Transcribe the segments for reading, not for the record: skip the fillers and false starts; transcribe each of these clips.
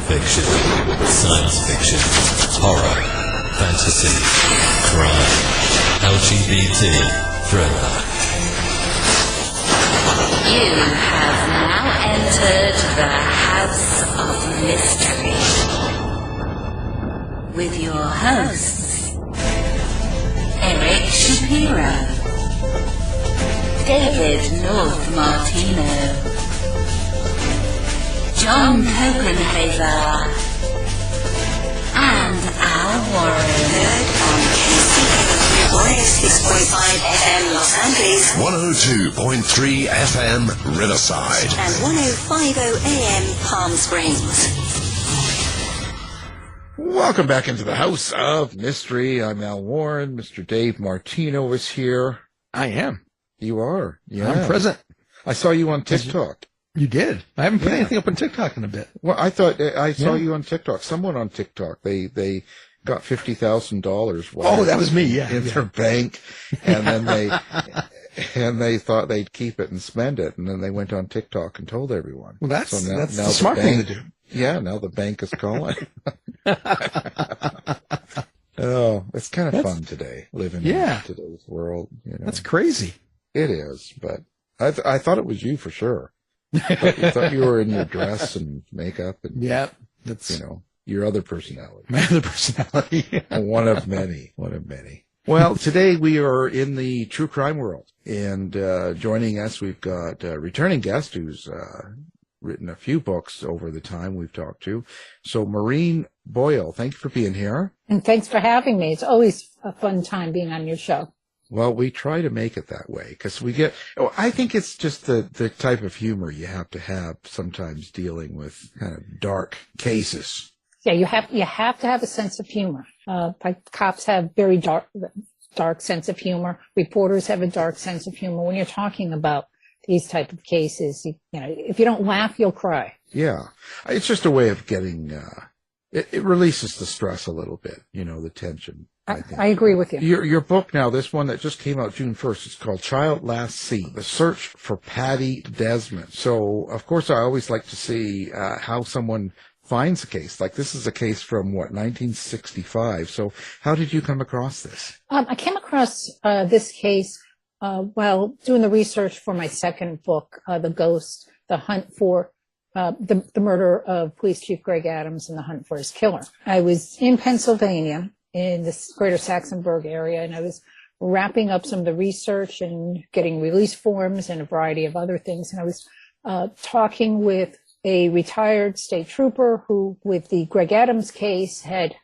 fiction, science fiction, horror, fantasy, crime, LGBT, thriller. You have now entered the House of Mystery with your hosts, Eric Shapiro, David North Martino, John Copenhaver, and Al Warren. Heard on KCOW 106.5 FM Los Angeles, 102.3 FM Riverside, and 105.0 AM Palm Springs. Welcome back into the House of Mystery. I'm Al Warren. Mr. Dave Martino is here. I am. You are. Yeah. I'm present. I saw you on TikTok. You did. I haven't put anything up on TikTok in a bit. Well, I thought I saw you on TikTok. Someone on TikTok. They got $50,000. Oh, that was me. Yeah, in their bank, and then they thought they'd keep it and spend it, and then they went on TikTok and told everyone. Well, that's now the smart thing to do. Yeah. Now the bank is calling. Oh, it's kind of fun today, living in today's world. You know, that's crazy. It is, but I thought it was you for sure. I thought you were in your dress and makeup and that's your other personality. My other personality. One of many. Well, today we are in the true crime world, and joining us we've got a returning guest who's written a few books over the time we've talked to. So Maureen Boyle, thank you for being here. And thanks for having me. It's always a fun time being on your show. Well, we try to make it that way because I think it's just the type of humor you have to have sometimes dealing with kind of dark cases. Yeah, you have to have a sense of humor. Cops have very dark sense of humor. Reporters have a dark sense of humor. When you're talking about these type of cases, if you don't laugh, you'll cry. Yeah, it's just a way of getting. It releases the stress a little bit. The tension. I agree with you. Your book now, this one that just came out June 1st, it's called Child Last Seen, The Search for Patty Desmond. So, of course, I always like to see how someone finds a case. Like, this is a case from, 1965. So how did you come across this? I came across this case while doing the research for my second book, The Ghost, The Hunt for the murder of Police Chief Greg Adams and the hunt for his killer. I was in Pennsylvania, in the greater Saxonburg area, and I was wrapping up some of the research and getting release forms and a variety of other things. And I was talking with a retired state trooper who, with the Greg Adams case, had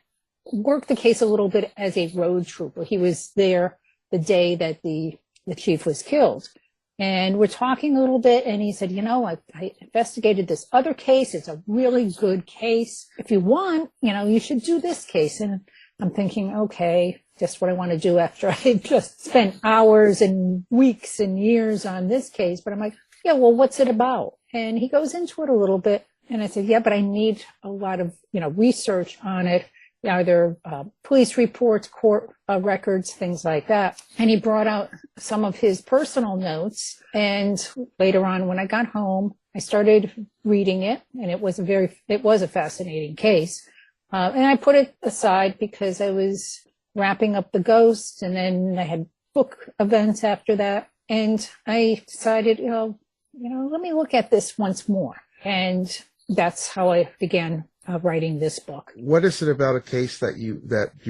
worked the case a little bit as a road trooper. He was there the day that the chief was killed. And we're talking a little bit, and he said, I investigated this other case. It's a really good case. If you want, you should do this case. And I'm thinking, okay, just what I want to do after I just spent hours and weeks and years on this case. But I'm like, yeah, well, what's it about? And he goes into it a little bit. And I said, yeah, but I need a lot of, research on it, either police reports, court records, things like that. And he brought out some of his personal notes. And later on, when I got home, I started reading it, and it was a fascinating case. And I put it aside because I was wrapping up The Ghost, and then I had book events after that. And I decided, let me look at this once more. And that's how I began writing this book. What is it about a case that you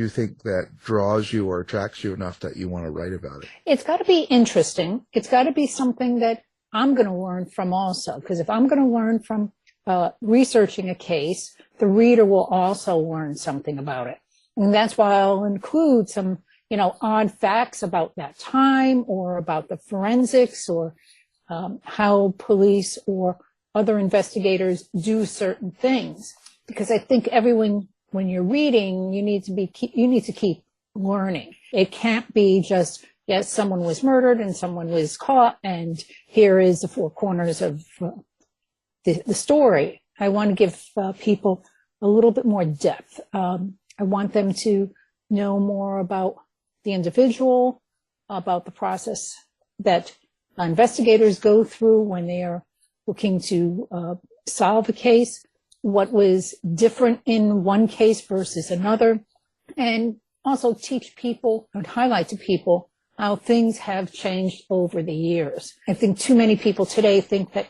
think that draws you or attracts you enough that you want to write about it? It's got to be interesting. It's got to be something that I'm going to learn from also. Because if I'm going to learn from researching a case, the reader will also learn something about it. And that's why I'll include some, odd facts about that time or about the forensics or how police or other investigators do certain things. Because I think everyone, when you're reading, you need to keep learning. It can't be just, yes, someone was murdered and someone was caught, and here is the four corners of the story. I want to give people a little bit more depth. I want them to know more about the individual, about the process that investigators go through when they are looking to solve a case, what was different in one case versus another, and also teach people and highlight to people how things have changed over the years. I think too many people today think that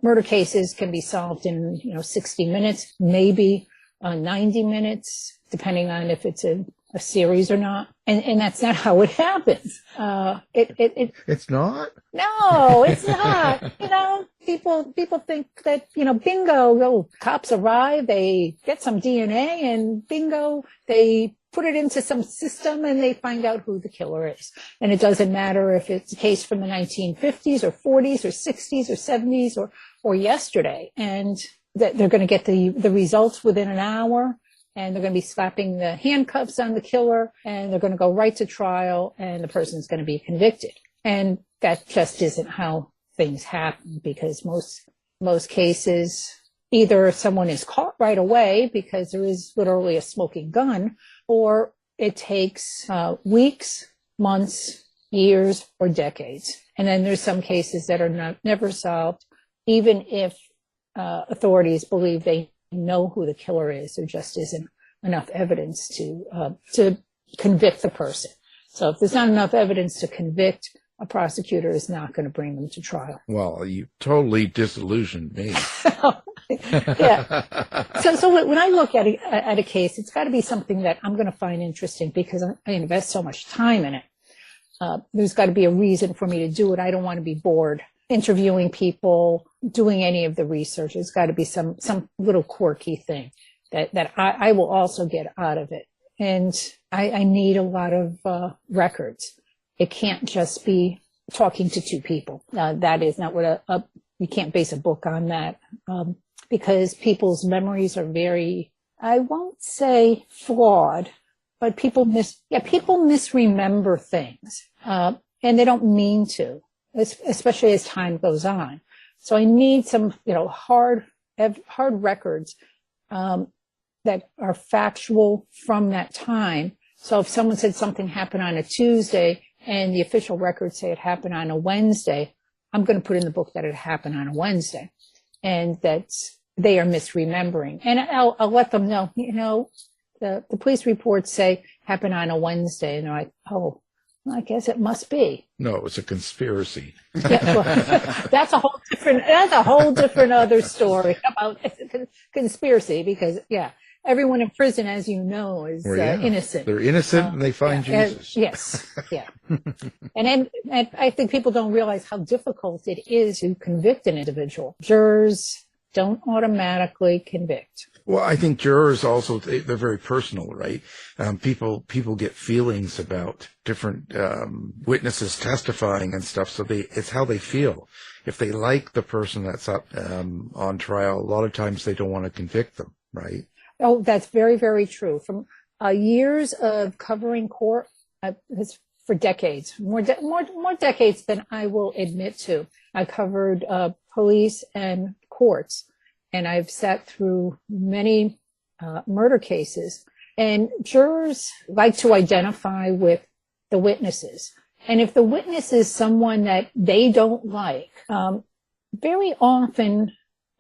murder cases can be solved in 60 minutes, maybe 90 minutes, depending on if it's a series or not. And that's not how it happens. It's not? No, it's not. People think that, bingo, cops arrive, they get some DNA, and bingo, they put it into some system and they find out who the killer is. And it doesn't matter if it's a case from the 1950s or 40s or 60s or 70s or yesterday. And that they're going to get the results within an hour, and they're going to be slapping the handcuffs on the killer, and they're going to go right to trial, and the person's going to be convicted. And that just isn't how things happen, because most cases, either someone is caught right away because there is literally a smoking gun, or it takes weeks, months, years, or decades. And then there's some cases that are never solved, even if authorities believe they know who the killer is. There just isn't enough evidence to convict the person. So if there's not enough evidence to convict, a prosecutor is not going to bring them to trial. Well, you totally disillusioned me. Yeah. So when I look at a case, it's got to be something that I'm going to find interesting, because I invest so much time in it. There's got to be a reason for me to do it. I don't want to be bored interviewing people, doing any of the research. There's got to be some little quirky thing that I will also get out of it. And I need a lot of records. It can't just be talking to two people. That is not what you can't base a book on that, because people's memories are very, I won't say flawed, but people misremember things, and they don't mean to, especially as time goes on. So I need some, hard records that are factual from that time. So if someone said something happened on a Tuesday and the official records say it happened on a Wednesday, I'm going to put in the book that it happened on a Wednesday, and that they are misremembering. And I'll let them know, the police reports say happened on a Wednesday, and they're like, oh, well, I guess it must be. No, it was a conspiracy. Yeah, well, that's a whole different other story about conspiracy, because everyone in prison, as you know, is innocent. They're innocent, and they find Jesus. Yes, yeah. and I think people don't realize how difficult it is to convict an individual. Jurors don't automatically convict. Well, I think jurors also, they're very personal, right? People get feelings about different witnesses testifying and stuff, so it's how they feel. If they like the person that's up on trial, a lot of times they don't want to convict them, right? Oh, that's very, very true. From years of covering court, for decades, more decades than I will admit to. I covered police and courts, and I've sat through many murder cases. And jurors like to identify with the witnesses. And if the witness is someone that they don't like, very often,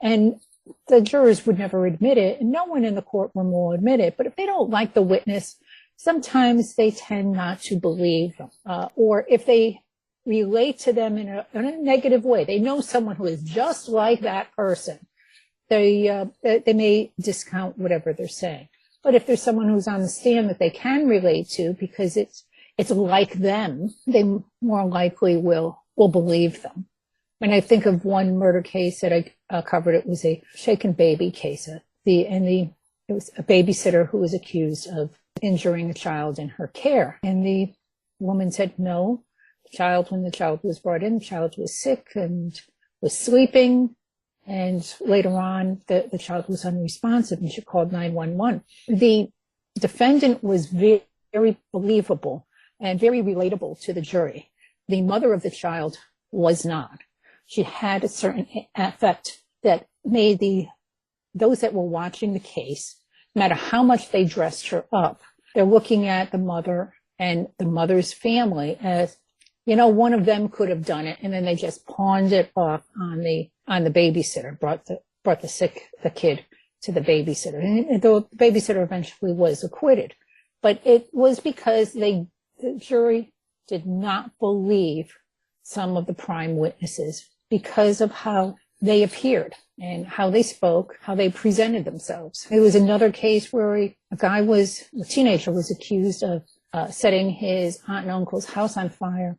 and the jurors would never admit it, and no one in the courtroom will admit it, but if they don't like the witness, sometimes they tend not to believe them. Or if they relate to them in a negative way, they know someone who is just like that person, they may discount whatever they're saying. But if there's someone who's on the stand that they can relate to because it's like them, they more likely will believe them. When I think of one murder case that I covered, it was a shaken baby case. It was a babysitter who was accused of injuring a child in her care. And the woman said no. When the child was brought in, the child was sick and was sleeping. And later on, the child was unresponsive, and she called 911. The defendant was very, very believable and very relatable to the jury. The mother of the child was not. She had a certain affect that made those that were watching the case, no matter how much they dressed her up, they're looking at the mother and the mother's family as, one of them could have done it, and then they just pawned it off on the babysitter, brought the kid to the babysitter. And the babysitter eventually was acquitted. But it was because the jury did not believe some of the prime witnesses because of how they appeared and how they spoke, how they presented themselves. It was another case where a teenager was accused of setting his aunt and uncle's house on fire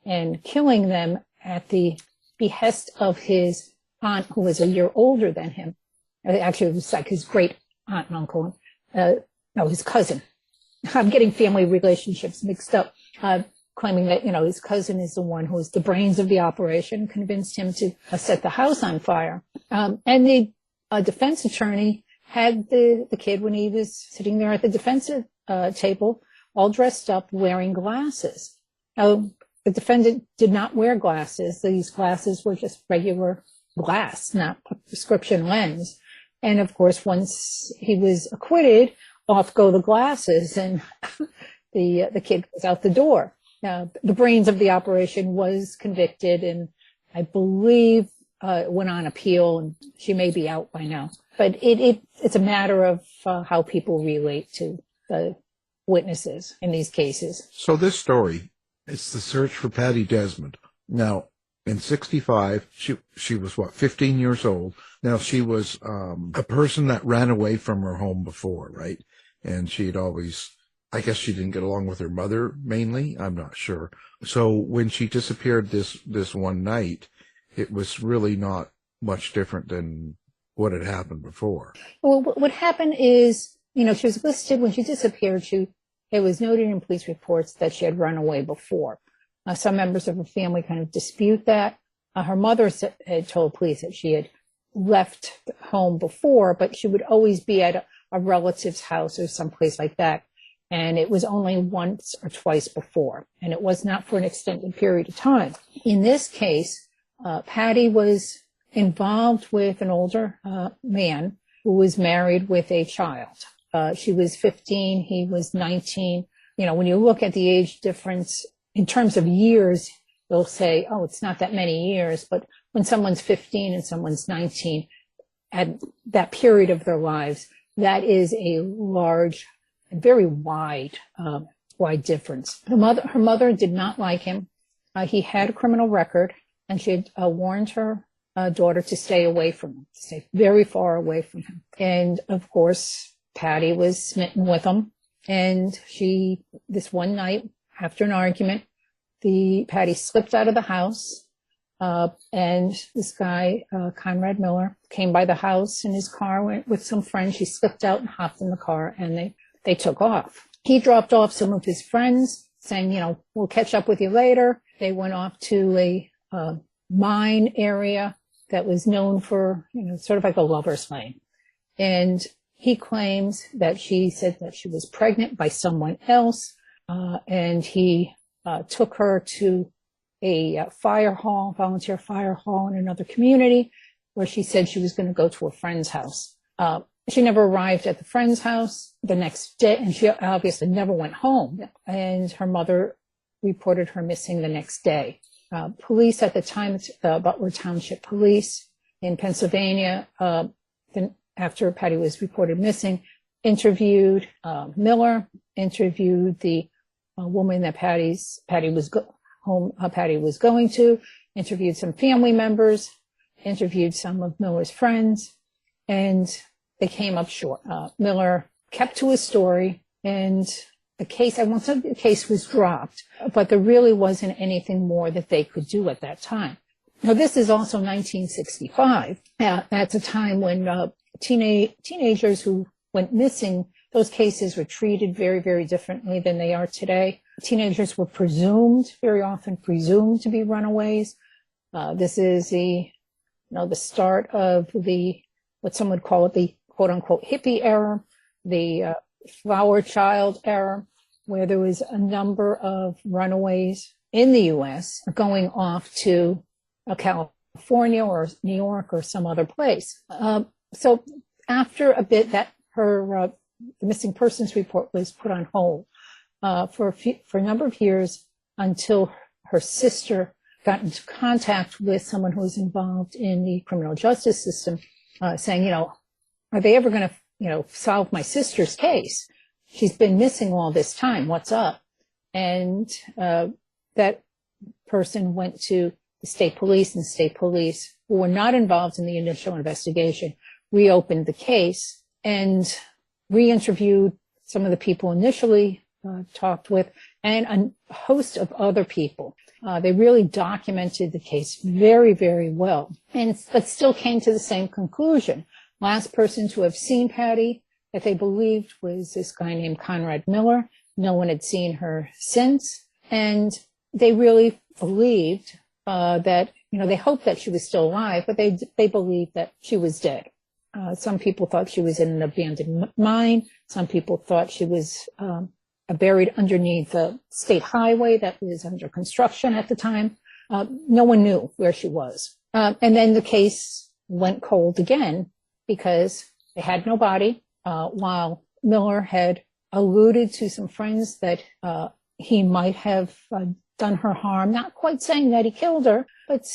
and killing them at the behest of his aunt, who was a year older than him. Actually, it was like his great aunt and uncle. No, his cousin. I'm getting family relationships mixed up, claiming that, his cousin is the one who was the brains of the operation, convinced him to set the house on fire. And the defense attorney had the kid, when he was sitting there at the defense table, all dressed up, wearing glasses. Now, the defendant did not wear glasses. These glasses were just regular glass, not a prescription lens. And of course, once he was acquitted, off go the glasses, and the kid was out the door. Now, the brains of the operation was convicted, and I believe went on appeal, and she may be out by now. But it's a matter of how people relate to the witnesses in these cases. So this story, it's the search for Patty Desmond. Now, in 65, she was, 15 years old. Now, she was a person that ran away from her home before, right? And she'd always, I guess she didn't get along with her mother, mainly. I'm not sure. So when she disappeared this one night, it was really not much different than what had happened before. Well, what happened is, she was listed when she disappeared. It was noted in police reports that she had run away before. Some members of her family kind of dispute that. Her mother had told police that she had left home before, but she would always be at a relative's house or someplace like that. And it was only once or twice before. And it was not for an extended period of time. In this case, Patty was involved with an older man who was married with a child. She was 15, he was 19. When you look at the age difference in terms of years, you'll say, oh, it's not that many years. But when someone's 15 and someone's 19, at that period of their lives, that is a large, very wide difference. Her mother did not like him. He had a criminal record, and she had warned her daughter to stay away from him, to stay very far away from him. And of course, Patty was smitten with him. And this one night, after an argument, Patty slipped out of the house. And this guy, Conrad Miller, came by the house in his car, went with some friends. She slipped out and hopped in the car, and they took off. He dropped off some of his friends, saying, we'll catch up with you later. They went off to a mine area that was known for, sort of like a lover's lane. And he claims that she said that she was pregnant by someone else, and he took her to a volunteer fire hall in another community, where she said she was going to go to a friend's house. She never arrived at the friend's house the next day, and she obviously never went home. And her mother reported her missing the next day. Police at the time, the Butler Township Police in Pennsylvania, after Patty was reported missing, interviewed Miller, interviewed the woman that Patty was going to, interviewed some family members, interviewed some of Miller's friends, and they came up short. Miller kept to his story, and the case was dropped, but there really wasn't anything more that they could do at that time. Now, this is also 1965. That's a time when teenagers who went missing, those cases were treated very, very differently than they are today. Teenagers were very often presumed to be runaways. This is the start of what some would call it the quote unquote hippie era, the flower child era, where there was a number of runaways in the U.S. going off to California or New York or some other place. So after a bit, the missing persons report was put on hold for a number of years, until her sister got into contact with someone who was involved in the criminal justice system, saying, are they ever going to, solve my sister's case? She's been missing all this time. What's up? And that person went to the state police, and state police, who were not involved in the initial investigation, reopened the case and re-interviewed some of the people initially talked with, and a host of other people. They really documented the case very, very well, but still came to the same conclusion. Last person to have seen Patty that they believed was this guy named Conrad Miller. No one had seen her since, and they really believed that, they hoped that she was still alive, but they believed that she was dead. Some people thought she was in an abandoned mine. Some people thought she was buried underneath the state highway that was under construction at the time. No one knew where she was. And then the case went cold again because they had no body, while Miller had alluded to some friends that he might have done her harm, not quite saying that he killed her, but,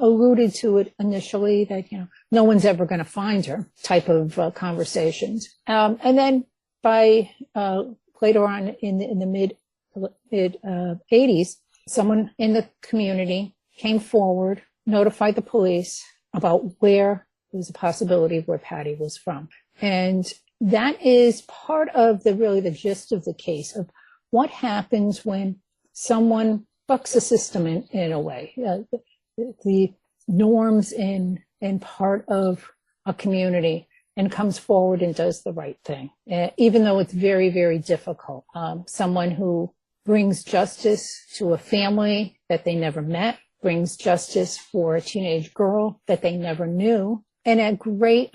alluded to it initially that, no one's ever going to find her type of conversations. And then by later on in the mid 80s, someone in the community came forward, notified the police about where there was a possibility of where Patty was from. And that is part of the gist of the case of what happens when someone bucks the system in a way. The norms in part of a community and comes forward and does the right thing, even though it's very, very difficult. Someone who brings justice to a family that they never met, brings justice for a teenage girl that they never knew, and at great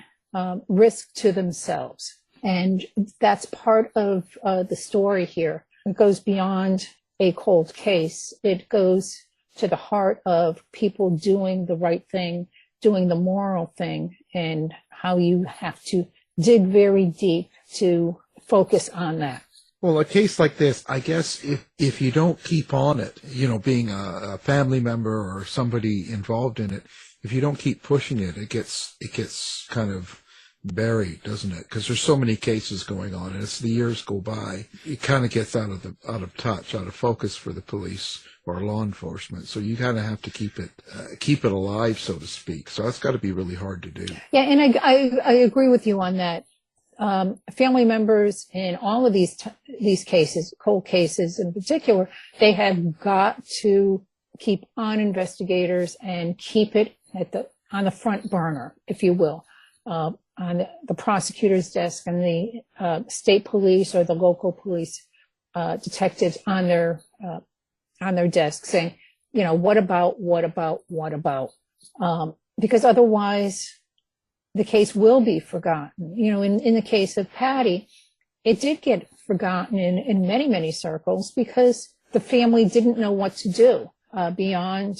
risk to themselves. And that's part of the story here. It goes beyond a cold case. It goes to the heart of people doing the right thing, doing the moral thing, and how you have to dig very deep to focus on that. Well, a case like this, I guess if you don't keep on it, being a family member or somebody involved in it, if you don't keep pushing it, it gets kind of buried, doesn't it? Because there's so many cases going on, and as the years go by, it kind of gets out of touch, out of focus for the police or law enforcement. So you kind of have to keep it alive, so to speak. So that's got to be really hard to do. Yeah, and I agree with you on that. Family members in all of these cases, cold cases in particular, they have got to keep on investigators and keep it on the front burner, if you will, on the prosecutor's desk and the state police or the local police detectives on their desk saying, what about? Because otherwise the case will be forgotten. In the case of Patty, it did get forgotten in many, many circles because the family didn't know what to do beyond,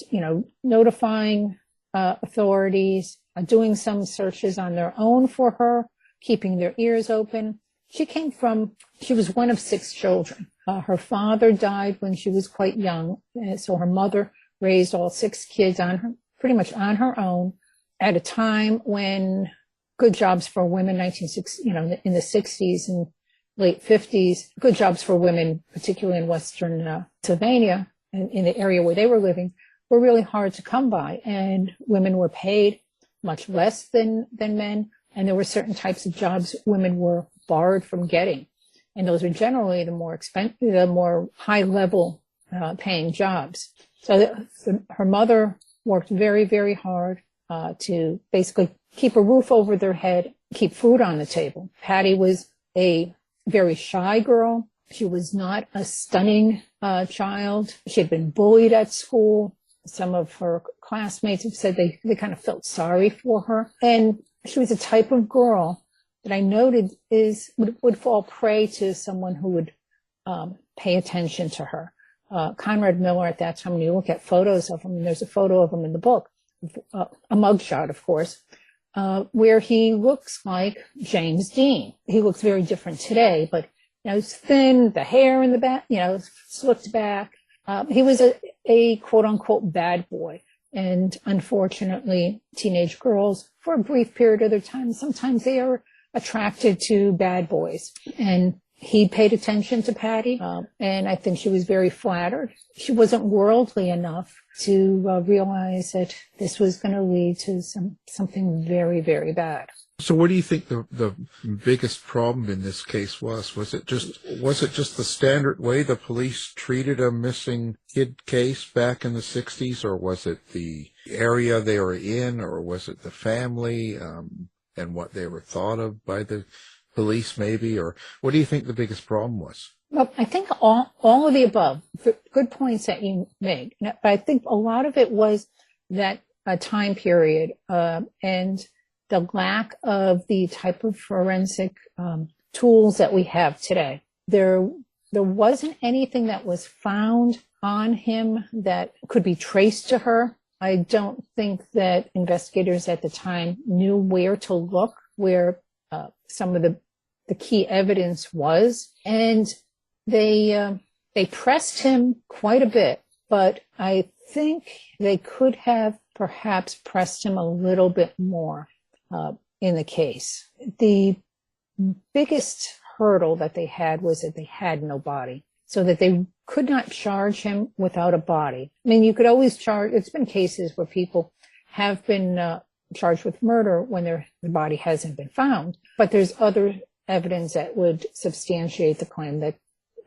notifying authorities, doing some searches on their own for her, keeping their ears open. She was one of 6 children. Her father died when she was quite young, so her mother raised all 6 kids pretty much on her own at a time when good jobs for women, in the 60s and late 50s, good jobs for women, particularly in Western Pennsylvania, in the area where they were living, were really hard to come by. And women were paid much less than men. And there were certain types of jobs women were barred from getting. And those are generally the more expensive, the more high level paying jobs. So her mother worked very, very hard to basically keep a roof over their head, keep food on the table. Patty was a very shy girl. She was not a stunning child. She had been bullied at school. Some of her classmates have said they kind of felt sorry for her. And she was a type of girl that I noted would fall prey to someone who would pay attention to her. Conrad Miller at that time, when you look at photos of him, and there's a photo of him in the book, a mugshot, of course, where he looks like James Dean. He looks very different today, but he's thin, the hair in the back, slicked back. He was a quote unquote bad boy. And unfortunately, teenage girls, for a brief period of their time, sometimes they are attracted to bad boys. And he paid attention to Patty, and I think she was very flattered. She wasn't worldly enough to realize that this was going to lead to something very, very bad. So what do you think the biggest problem in this case was? Was it just the standard way the police treated a missing kid case back in the 60s, or was it the area they were in, or was it the family and what they were thought of by the police maybe? Or what do you think the biggest problem was? Well, I think all of the above. Good points that you made. But I think a lot of it was that time period and the lack of the type of forensic tools that we have today. There wasn't anything that was found on him that could be traced to her. I don't think that investigators at the time knew where to look, where some of the key evidence was. And they pressed him quite a bit, but I think they could have perhaps pressed him a little bit more in the case. The biggest hurdle that they had was that they had no body, so that they could not charge him without a body. I mean, you could always charge. It's been cases where people have been charged with murder when the body hasn't been found, but there's other evidence that would substantiate the claim that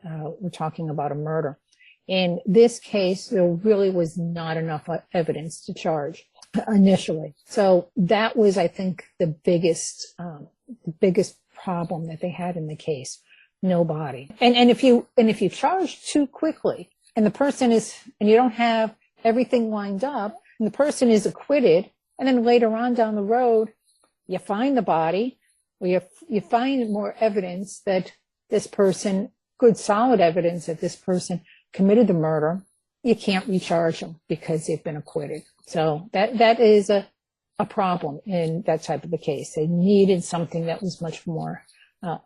we're talking about a murder. In this case, there really was not enough evidence to charge initially. So that was, I think, the biggest problem that they had in the case. No body. And if you charge too quickly, and you don't have everything lined up, and the person is acquitted, and then later on down the road, you find the body, or you find more evidence that this person, good solid evidence that this person committed the murder, you can't recharge them because they've been acquitted. So that is a problem in that type of a case. They needed something that was much more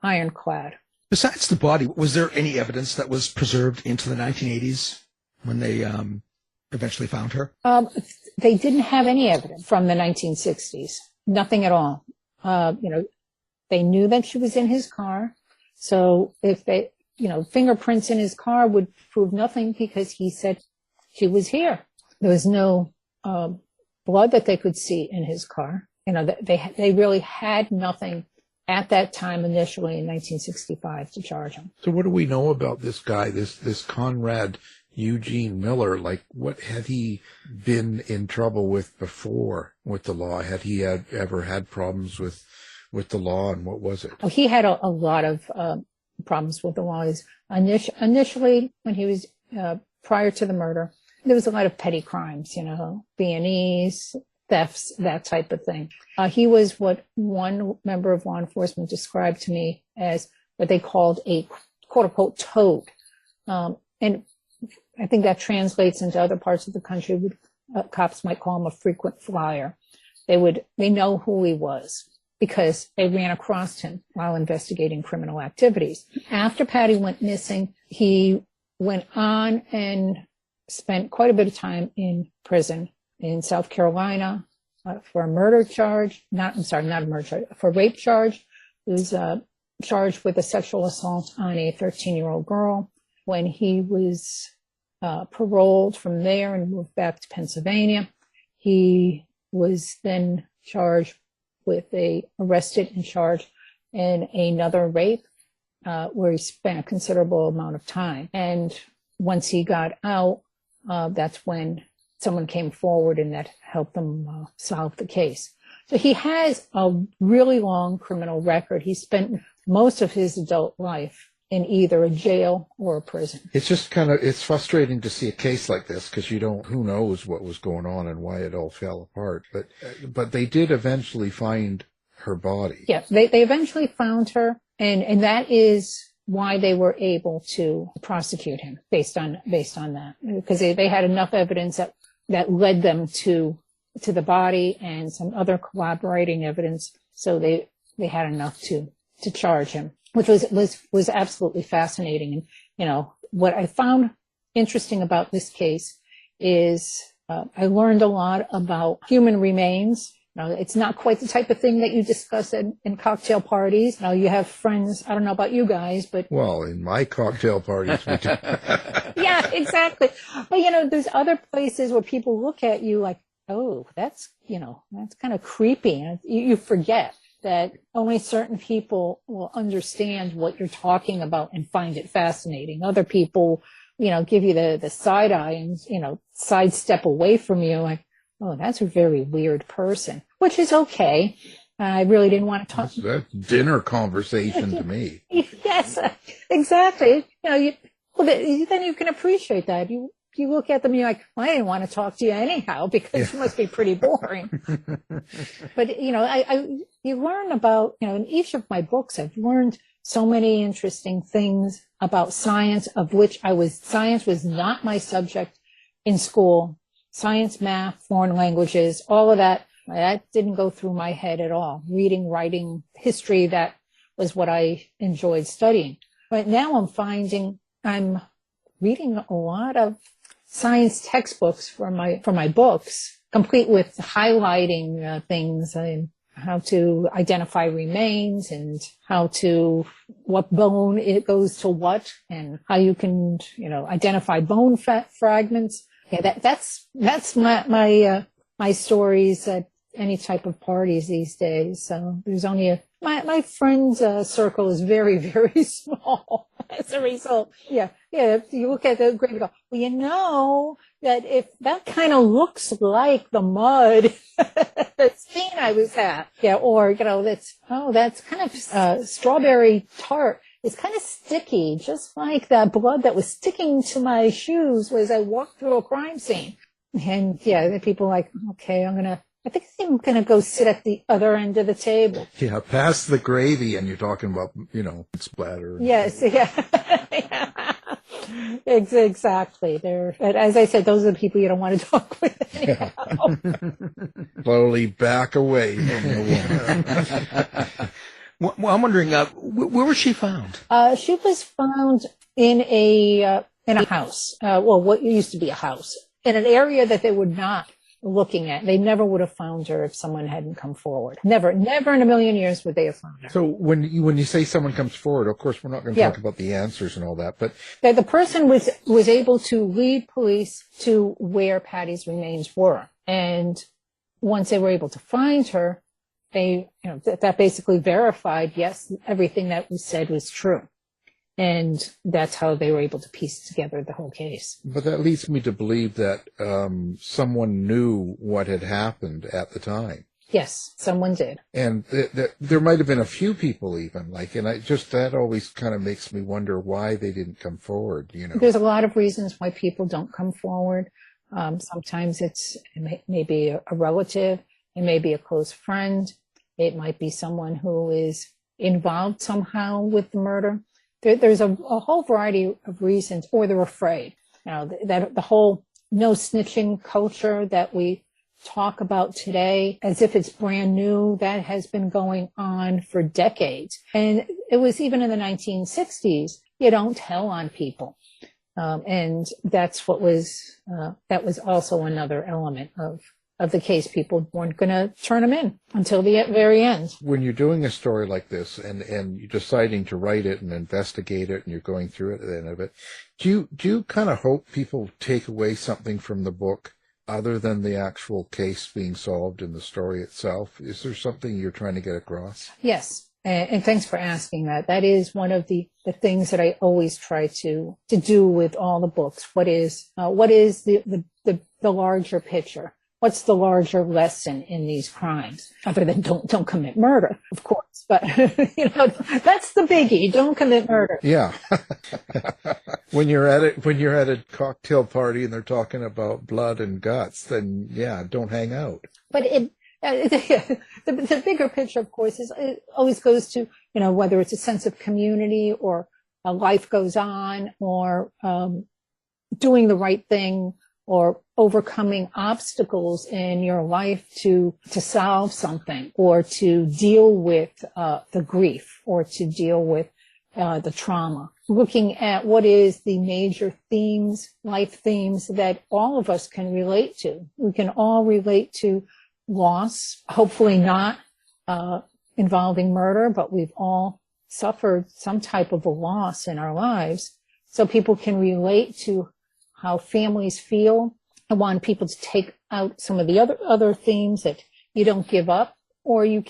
ironclad. Besides the body, was there any evidence that was preserved into the 1980s when they eventually found her? They didn't have any evidence from the 1960s. Nothing at all. They knew that she was in his car. So if fingerprints in his car would prove nothing because he said she was here. There was no blood that they could see in his car. They really had nothing at that time initially in 1965 to charge him. So what do we know about this guy, this Conrad Eugene Miller? Like, what had he been in trouble with before with the law? Had he ever had problems with the law, and what was it? Oh, he had a lot of problems with the law. Initially, when he was prior to the murder, there was a lot of petty crimes, B&Es, thefts, that type of thing. He was what one member of law enforcement described to me as what they called a quote-unquote toad. And I think that translates into other parts of the country. Cops might call him a frequent flyer. They know who he was because they ran across him while investigating criminal activities. After Patty went missing, he went on and spent quite a bit of time in prison in South Carolina for a murder charge. Not a murder charge, for a rape charge. He was charged with a sexual assault on a 13-year-old girl. When he was paroled from there and moved back to Pennsylvania, he was then arrested and charged in another rape, where he spent a considerable amount of time. And once he got out, that's when someone came forward and that helped them solve the case. So he has a really long criminal record. He spent most of his adult life in either a jail or a prison. It's just it's frustrating to see a case like this because who knows what was going on and why it all fell apart. But they did eventually find her body. Yeah, they eventually found her, and that is why they were able to prosecute him based on that, because they had enough evidence that led them to the body and some other corroborating evidence. So they had enough to charge him, which was absolutely fascinating. And, what I found interesting about this case is I learned a lot about human remains It's not quite the type of thing that you discuss in cocktail parties. You have friends. I don't know about you guys, but Well, in my cocktail parties, we do. yeah, exactly. But there's other places where people look at you like, oh, that's kind of creepy. And you forget that only certain people will understand what you're talking about and find it fascinating. Other people, give you the side eye and, sidestep away from you like, oh, that's a very weird person, which is okay. I really didn't want to talk. That's dinner conversation to me. Yes, exactly. Then you can appreciate that. You look at them, you're like, well, I didn't want to talk to you anyhow because you must be pretty boring. But, you learn about, in each of my books, I've learned so many interesting things about science, of which science was not my subject in school. Science, math, foreign languages, all of that didn't go through my head at all. Reading, writing, history, that was what I enjoyed studying. But now I'm reading a lot of science textbooks for my books, complete with highlighting things and how to identify remains and what bone it goes to what, and how you can identify bone fragments. Yeah, that's my stories at any type of parties these days. So there's only my friends circle is very, very small as a result. Yeah. You look at the grave and go, well, that if that kind of looks like the mud scene I was at, or that's kind of strawberry tart. It's kind of sticky, just like that blood that was sticking to my shoes as I walked through a crime scene. And the people are like, okay, I think I'm going to go sit at the other end of the table. Yeah, past the gravy, and you're talking about, splatter. Yes, yeah. Exactly. As I said, those are the people you don't want to talk with anyhow. Slowly back away from the woman. Well, I'm wondering, where was she found? She was found in a house. What used to be a house, in an area that they were not looking at. They never would have found her if someone hadn't come forward. Never in a million years would they have found her. So when you say someone comes forward, of course, we're not going to talk about the answers and all that, but the person was able to lead police to where Patty's remains were. And once they were able to find her, they, that basically verified, yes, everything that was said was true. And that's how they were able to piece together the whole case. But that leads me to believe that someone knew what had happened at the time. Yes, someone did. And there might have been a few people even, that always kind of makes me wonder why they didn't come forward, There's a lot of reasons why people don't come forward. Sometimes it may be a relative, it may be a close friend, it might be someone who is involved somehow with the murder. There's a whole variety of reasons, or they're afraid. That the whole no snitching culture that we talk about today, as if it's brand new, that has been going on for decades. And it was even in the 1960s, you don't tell on people. And that's what that was also another element of the case. People weren't going to turn them in until the very end. When you're doing a story like this and you're deciding to write it and investigate it and you're going through it at the end of it, do you kind of hope people take away something from the book other than the actual case being solved in the story itself? Is there something you're trying to get across? Yes. And thanks for asking that. That is one of the things that I always try to do with all the books. What is the larger picture? What's the larger lesson in these crimes, other than don't commit murder, of course? But that's the biggie. Don't commit murder. Yeah. When you're at a cocktail party and they're talking about blood and guts, then don't hang out. But the bigger picture, of course, it always goes to whether it's a sense of community or a life goes on, or doing the right thing, or overcoming obstacles in your life to solve something, or to deal with the grief, or to deal with the trauma. Looking at what is the major themes, life themes that all of us can relate to. We can all relate to loss, hopefully not involving murder, but we've all suffered some type of a loss in our lives. So people can relate to how families feel. I want people to take out some of the other themes that you don't give up, or you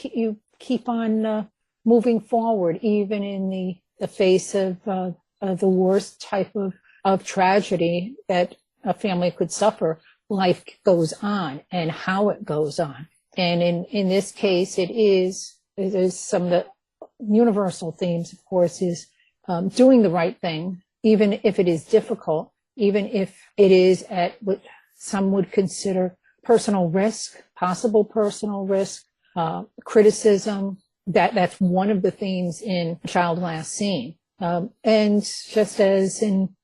keep on moving forward, even in the face of the worst type of tragedy that a family could suffer. Life goes on, and how it goes on. And in this case, it is some of the universal themes, of course, is doing the right thing, even if it is difficult, even if it is at what some would consider personal risk, possible personal risk, criticism. That's one of the themes in Child Last Seen. And just as in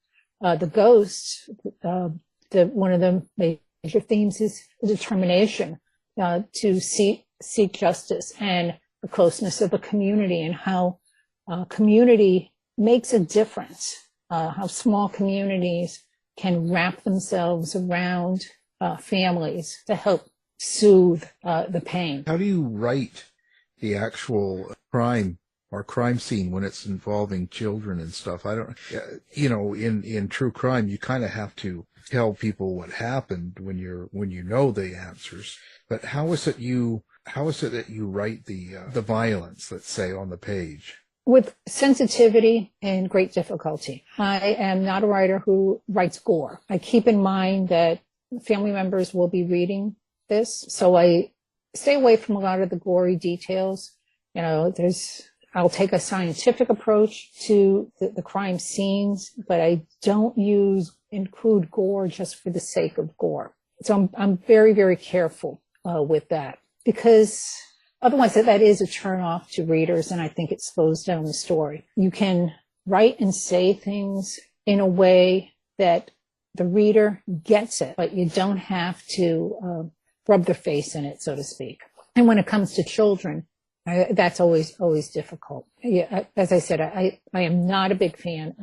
The Ghost, one of the major themes is determination to seek justice and the closeness of a community, and how community makes a difference, how small communities can wrap themselves around families to help soothe the pain. How do you write the actual crime or crime scene when it's involving children and stuff? I don't, in true crime, you kind of have to tell people what happened when you know the answers. But how is it that you write the violence, let's say, on the page? With sensitivity and great difficulty. I am not a writer who writes gore. I keep in mind that family members will be reading this, so I stay away from a lot of the gory details. I'll take a scientific approach to the crime scenes, but I don't include gore just for the sake of gore. So I'm very, very careful with that, because otherwise that is a turnoff to readers, and I think it slows down the story. You can write and say things in a way that the reader gets it, but you don't have to rub their face in it, so to speak. And when it comes to children, that's always difficult. Yeah, as I said, I am not a big fan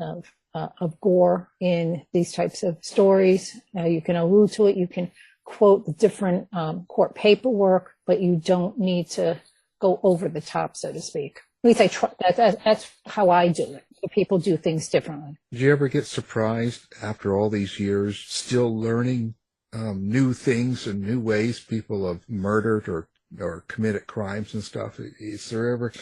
of gore in these types of stories. You can allude to it. You can quote the different court paperwork, but you don't need to go over the top, so to speak. At least I try. That's how I do it. People do things differently. Did you ever get surprised after all these years, still learning new things and new ways people have murdered or committed crimes and stuff? Is there ever?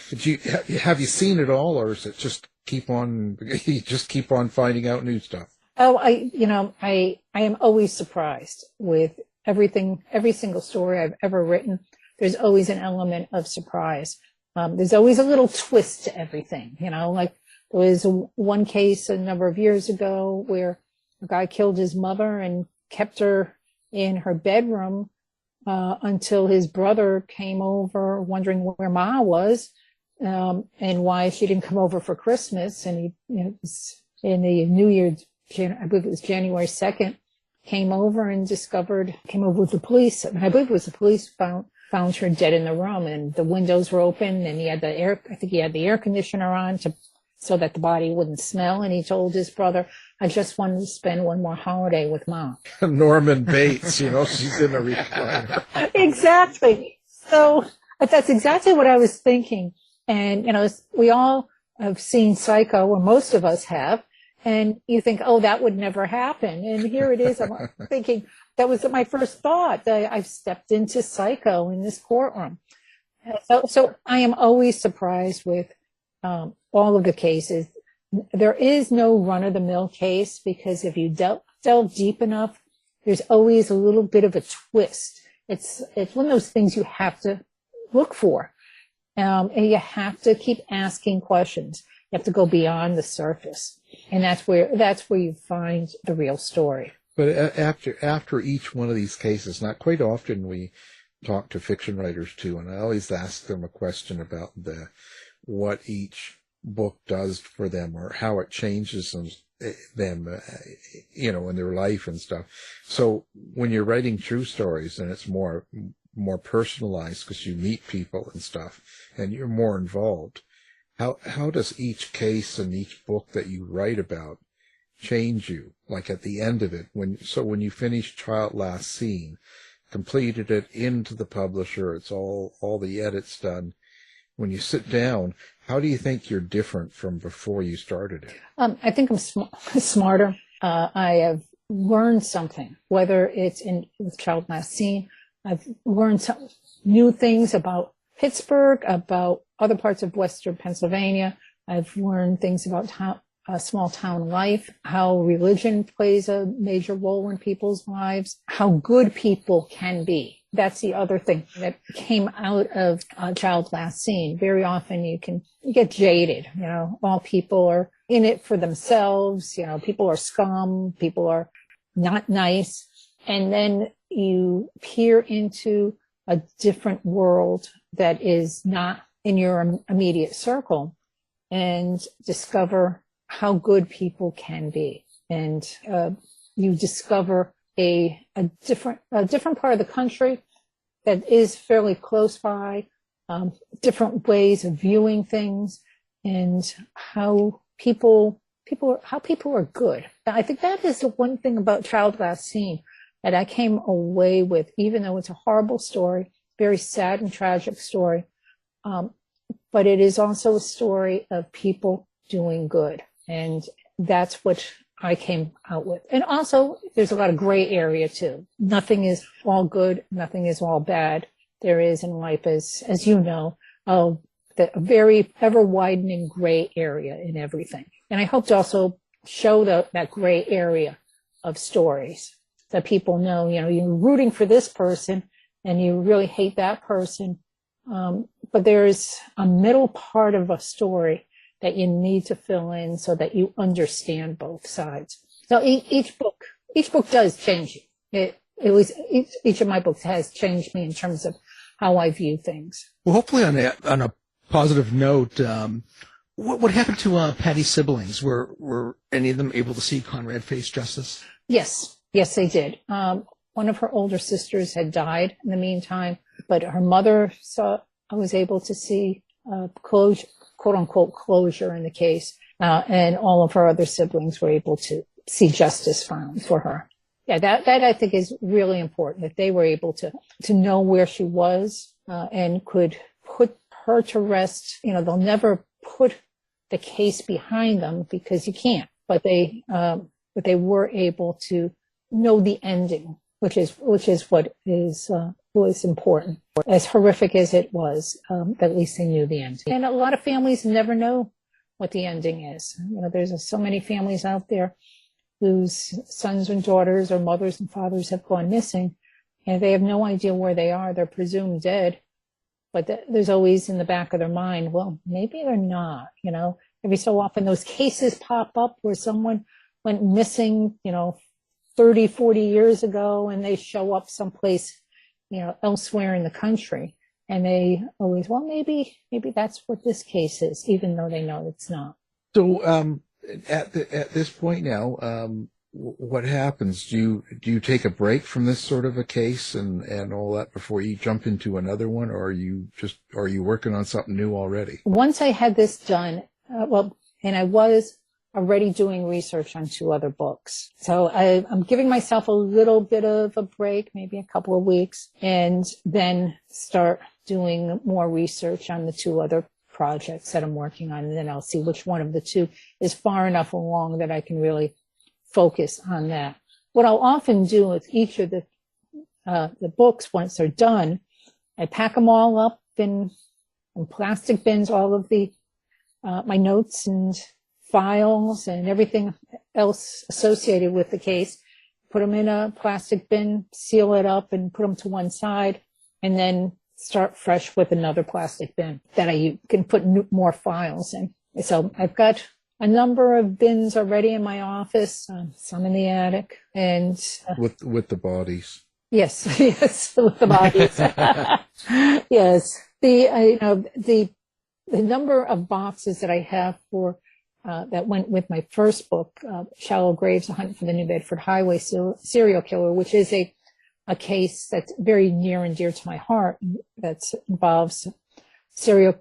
Have you seen it all, or is it just you just keep on finding out new stuff? Oh, I am always surprised with everything, every single story I've ever written. There's always an element of surprise. There's always a little twist to everything, like there was one case a number of years ago where a guy killed his mother and kept her in her bedroom until his brother came over, wondering where Ma was and why she didn't come over for Christmas. And he, in the New Year, I believe it was January 2nd, came over with the police. I believe it was the police found her dead in the room, and the windows were open, and he had the air conditioner on so that the body wouldn't smell. And he told his brother, I just wanted to spend one more holiday with Mom. Norman Bates, she's in a recliner. Exactly. So that's exactly what I was thinking. And, we all have seen Psycho, or most of us have, and you think, oh, that would never happen. And here it is. I'm thinking, that was my first thought. I've stepped into Psycho in this courtroom. So I am always surprised with all of the cases. There is no run-of-the-mill case, because if you delve deep enough, there's always a little bit of a twist. It's one of those things you have to look for. And you have to keep asking questions. You have to go beyond the surface. And that's where you find the real story. But after each one of these cases, not quite often we talk to fiction writers too, and I always ask them a question about what each book does for them, or how it changes them, in their life and stuff. So when you're writing true stories, and it's more personalized because you meet people and stuff, and you're more involved, how does each case and each book that you write about change you, like at the end of it, when you finish Child Last Seen, completed it into the publisher. It's all the edits done. When you sit down, how do you think you're different from before you started it? I think I'm smarter. I have learned something, whether it's with Child Last Seen. I've learned some new things about Pittsburgh, about other parts of Western Pennsylvania. I've learned things about small town life, how religion plays a major role in people's lives, how good people can be. That's the other thing that came out of Child Last Seen. Very often you get jaded. All people are in it for themselves. People are scum. People are not nice. And then you peer into a different world that is not in your immediate circle and discover how good people can be. And you discover a different part of the country that is fairly close by, different ways of viewing things, and how people are good. I think that is the one thing about Child Last Seen that I came away with, even though it's a horrible story, very sad and tragic story, but it is also a story of people doing good. And that's what I came out with. And also, there's a lot of gray area, too. Nothing is all good. Nothing is all bad. There is in life, as you know, a very ever-widening gray area in everything. And I hope to also show that gray area of stories that people know, you're rooting for this person and you really hate that person. But there's a middle part of a story that you need to fill in so that you understand both sides. So each book does change you. Each of my books has changed me in terms of how I view things. Well, hopefully on a positive note, what happened to Patty's siblings? Were any of them able to see Conrad face justice? Yes, they did. One of her older sisters had died in the meantime, but her mother was able to see closure, quote unquote closure in the case, and all of her other siblings were able to see justice found for her. Yeah, that I think is really important, that they were able to know where she was and could put her to rest. They'll never put the case behind them because you can't, but they were able to know the ending, which is what was important. As horrific as it was, at least they knew the ending. And a lot of families never know what the ending is. There's so many families out there whose sons and daughters or mothers and fathers have gone missing, and they have no idea where they are. They're presumed dead, but there's always in the back of their mind, well, maybe they're not. Every so often those cases pop up where someone went missing, 30, 40 years ago, and they show up someplace, elsewhere in the country, and they always, well, maybe that's what this case is, even though they know it's not. So, at this point now, what happens? Do you take a break from this sort of a case and all that before you jump into another one, or are you working on something new already? Once I had this done, and I was already doing research on 2 other books. So I'm giving myself a little bit of a break, maybe a couple of weeks, and then start doing more research on the 2 other projects that I'm working on. And then I'll see which one of the 2 is far enough along that I can really focus on that. What I'll often do with each of the books, once they're done, I pack them all up in plastic bins, all of my notes and files and everything else associated with the case, put them in a plastic bin, seal it up, and put them to one side, and then start fresh with another plastic bin that I can put more files in. So I've got a number of bins already in my office, some in the attic, and with the bodies. Yes, with the bodies. Yes, the number of boxes that I have for that went with my first book, Shallow Graves: A Hunt for the New Bedford Highway Serial Killer, which is a case that's very near and dear to my heart. That involves serial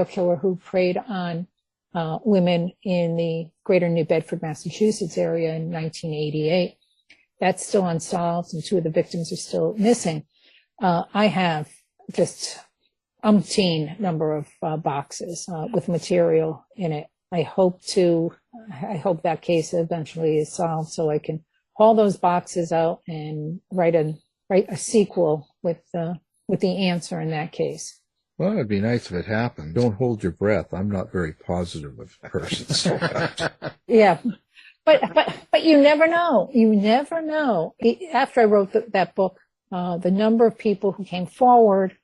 killer who preyed on women in the greater New Bedford, Massachusetts area in 1988. That's still unsolved, and 2 of the victims are still missing. I have just umpteen number of boxes with material in it. I hope that case eventually is solved so I can haul those boxes out and write a sequel with the answer in that case. Well, it'd be nice if it happened. Don't hold your breath. I'm not very positive of persons. Yeah. But you never know. You never know. After I wrote that book, the number of people who came forward,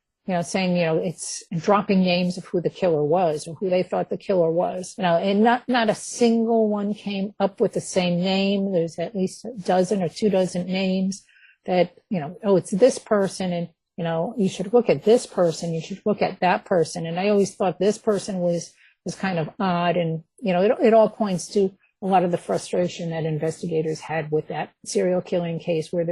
saying, it's dropping names of who the killer was or who they thought the killer was, and not a single one came up with the same name. There's at least a dozen or 24 names that, it's this person, and, you should look at this person, you should look at that person. And I always thought this person was kind of odd. And, it all points to a lot of the frustration that investigators had with that serial killing case, where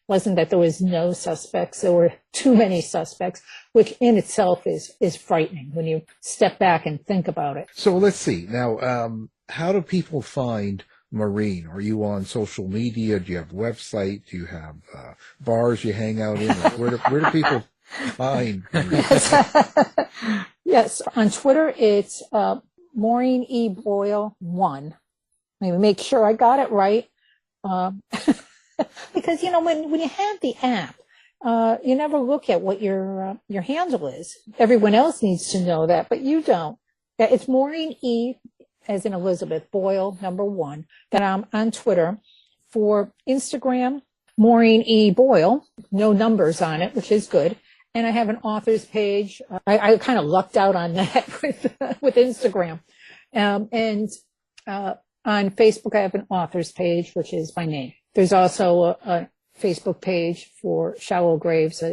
wasn't that there was no suspects, there were too many suspects, which in itself is frightening when you step back and think about it. So let's see. Now, how do people find Maureen? Are you on social media? Do you have a website? Do you have bars you hang out in? Where do people find Maureen? Yes, on Twitter, it's Maureen E. Boyle 1. Let me make sure I got it right. Because, when you have the app, you never look at what your handle is. Everyone else needs to know that, but you don't. It's Maureen E., as in Elizabeth, Boyle, 1. Then I'm on Twitter. For Instagram, Maureen E. Boyle, no numbers on it, which is good. And I have an author's page. I kind of lucked out on that with Instagram. And on Facebook, I have an author's page, which is my name. There's also a Facebook page for Shallow Graves,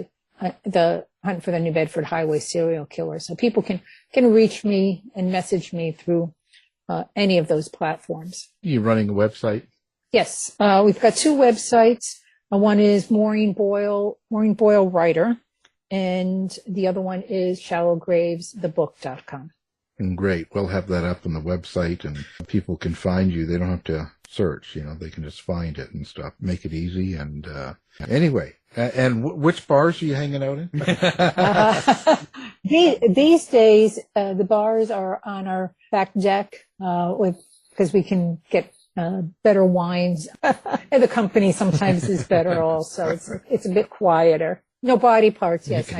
the Hunt for the New Bedford Highway serial killer. So people can reach me and message me through any of those platforms. Are you running a website? Yes. We've got 2 websites. One is Maureen Boyle Writer, and the other one is shallowgravesthebook.com. And great. We'll have that up on the website, and people can find you. They don't have to search, they can just find it and stuff. Make it easy. And anyway, and which bars are you hanging out in? These days, the bars are on our back deck because we can get better wines. And the company sometimes is better also. It's a bit quieter. No body parts, yes.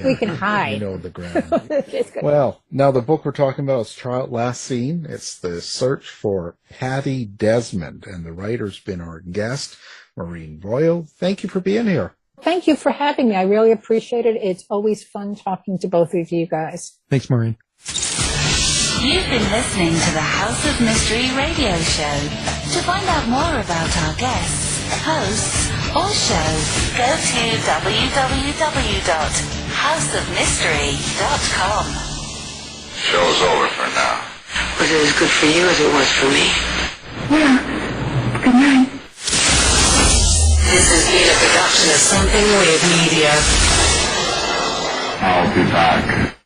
We can hide. The ground. Well, now the book we're talking about is Child Last Seen. It's the search for Patty Desmond, and the writer's been our guest, Maureen Boyle. Thank you for being here. Thank you for having me. I really appreciate it. It's always fun talking to both of you guys. Thanks, Maureen. You've been listening to the House of Mystery radio show. To find out more about our guests, hosts, or shows, go to www.houseofmystery.com. Show's over for now. Was it as good for you as it was for me? Yeah. Good night. This has been a production of Something Weird Media. I'll be back.